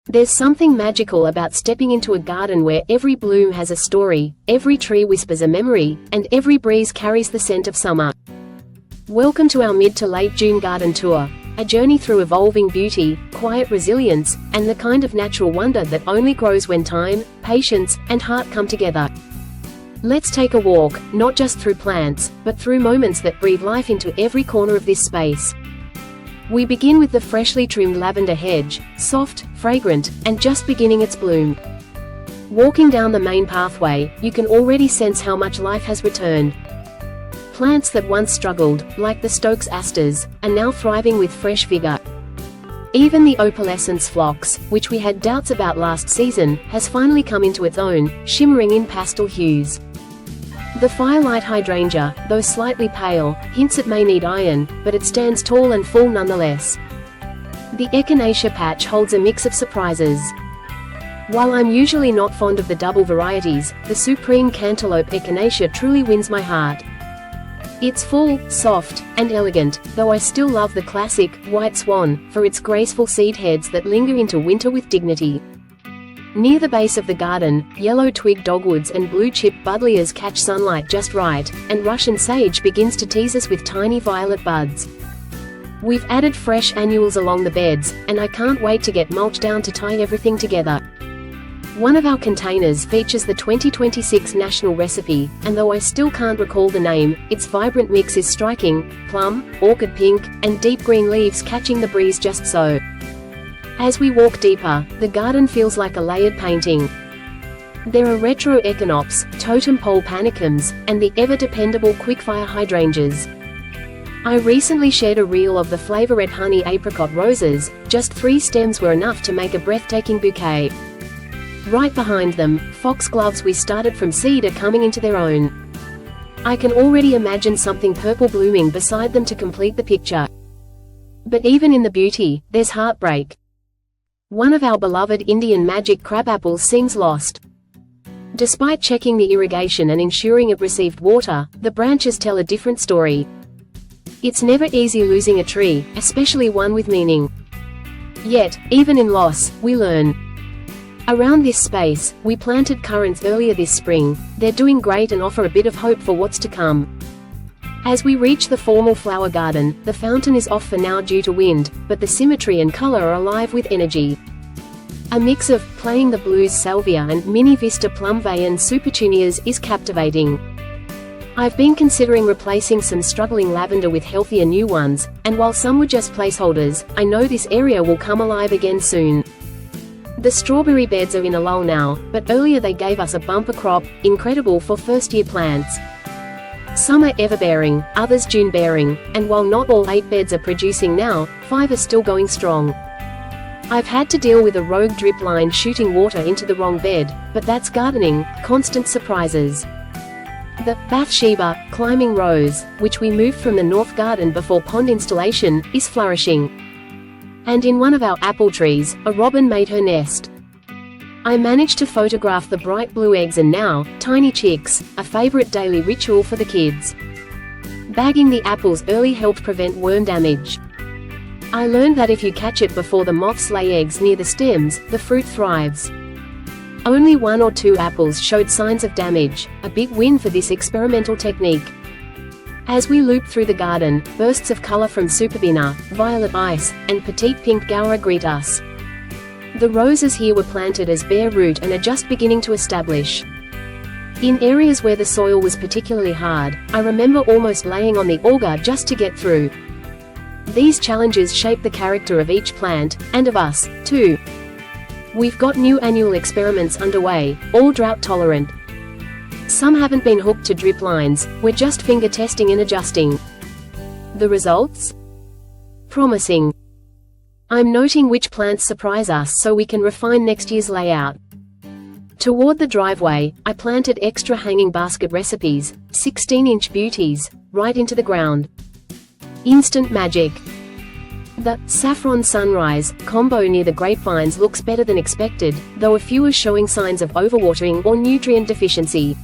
There's something magical about stepping into a garden where every bloom has a story, every tree whispers a memory, and every breeze carries the scent of summer. Welcome to our mid to late June garden tour, a journey through evolving beauty, quiet resilience, and the kind of natural wonder that only grows when time, patience, and heart come together. Let's take a walk, not just through plants, but through moments that breathe life into every corner of this space. We begin with the freshly trimmed lavender hedge, soft, fragrant, and just beginning its bloom. Walking down the main pathway, you can already sense how much life has returned. Plants that once struggled, like the Stokes asters, are now thriving with fresh vigor. Even the opalescence phlox, which we had doubts about last season, has finally come into its own, shimmering in pastel hues. The firelight hydrangea, though slightly pale, hints it may need iron, but it stands tall and full nonetheless. The Echinacea patch holds a mix of surprises. While I'm usually not fond of the double varieties, the supreme cantaloupe Echinacea truly wins my heart. It's full, soft, and elegant, though I still love the classic, white swan, for its graceful seed heads that linger into winter with dignity. Near the base of the garden, yellow twig dogwoods and blue-chip buddleias catch sunlight just right, and Russian sage begins to tease us with tiny violet buds. We've added fresh annuals along the beds, and I can't wait to get mulch down to tie everything together. One of our containers features the 2026 national recipe, and though I still can't recall the name, its vibrant mix is striking: plum, orchid pink, and deep green leaves catching the breeze just so. As we walk deeper, the garden feels like a layered painting. There are retro echinops, totem pole panicums, and the ever-dependable quickfire hydrangeas. I recently shared a reel of the Flavorette honey apricot roses. Just 3 stems were enough to make a breathtaking bouquet. Right behind them, foxgloves we started from seed are coming into their own. I can already imagine something purple blooming beside them to complete the picture. But even in the beauty, there's heartbreak. One of our beloved Indian magic crabapples seems lost. Despite checking the irrigation and ensuring it received water, the branches tell a different story. It's never easy losing a tree, especially one with meaning. Yet, even in loss, we learn. Around this space, we planted currants earlier this spring. They're doing great and offer a bit of hope for what's to come. As we reach the formal flower garden, the fountain is off for now due to wind, but the symmetry and color are alive with energy. A mix of playing the blues salvia and mini vista plumveyan supertunias is captivating. I've been considering replacing some struggling lavender with healthier new ones, and while some were just placeholders, I know this area will come alive again soon. The strawberry beds are in a lull now, but earlier they gave us a bumper crop, incredible for first-year plants. Some are everbearing, others June-bearing, and while not all 8 beds are producing now, 5 are still going strong. I've had to deal with a rogue drip line shooting water into the wrong bed, but that's gardening, constant surprises. The Bathsheba, climbing rose, which we moved from the north garden before pond installation, is flourishing. And in one of our apple trees, a robin made her nest. I managed to photograph the bright blue eggs and now, tiny chicks, a favorite daily ritual for the kids. Bagging the apples early helped prevent worm damage. I learned that if you catch it before the moths lay eggs near the stems, the fruit thrives. Only 1 or 2 apples showed signs of damage, a big win for this experimental technique. As we loop through the garden, bursts of color from superbina, violet ice, and petite pink gaura greet us. The roses here were planted as bare root and are just beginning to establish. In areas where the soil was particularly hard, I remember almost laying on the auger just to get through. These challenges shape the character of each plant, and of us, too. We've got new annual experiments underway, all drought-tolerant. Some haven't been hooked to drip lines, we're just finger testing and adjusting. The results? Promising. I'm noting which plants surprise us so we can refine next year's layout. Toward the driveway, I planted extra hanging basket recipes, 16-inch beauties, right into the ground. Instant magic. The saffron sunrise combo near the grapevines looks better than expected, though a few are showing signs of overwatering or nutrient deficiency.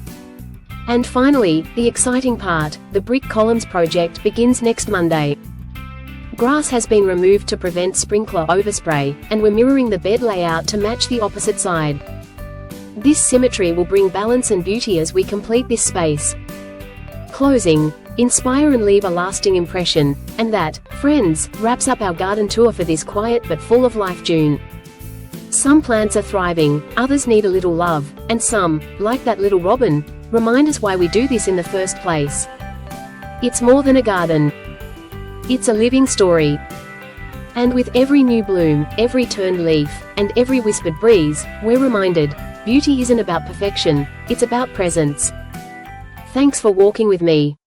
And finally, the exciting part, the brick columns project begins next Monday. Grass has been removed to prevent sprinkler overspray, and we're mirroring the bed layout to match the opposite side. This symmetry will bring balance and beauty as we complete this space. Closing. Inspire and leave a lasting impression. And that, friends, wraps up our garden tour for this quiet but full of life June. Some plants are thriving, others need a little love, and some, like that little robin, remind us why we do this in the first place. It's more than a garden. It's a living story. And with every new bloom, every turned leaf, and every whispered breeze, we're reminded, beauty isn't about perfection, it's about presence. Thanks for walking with me.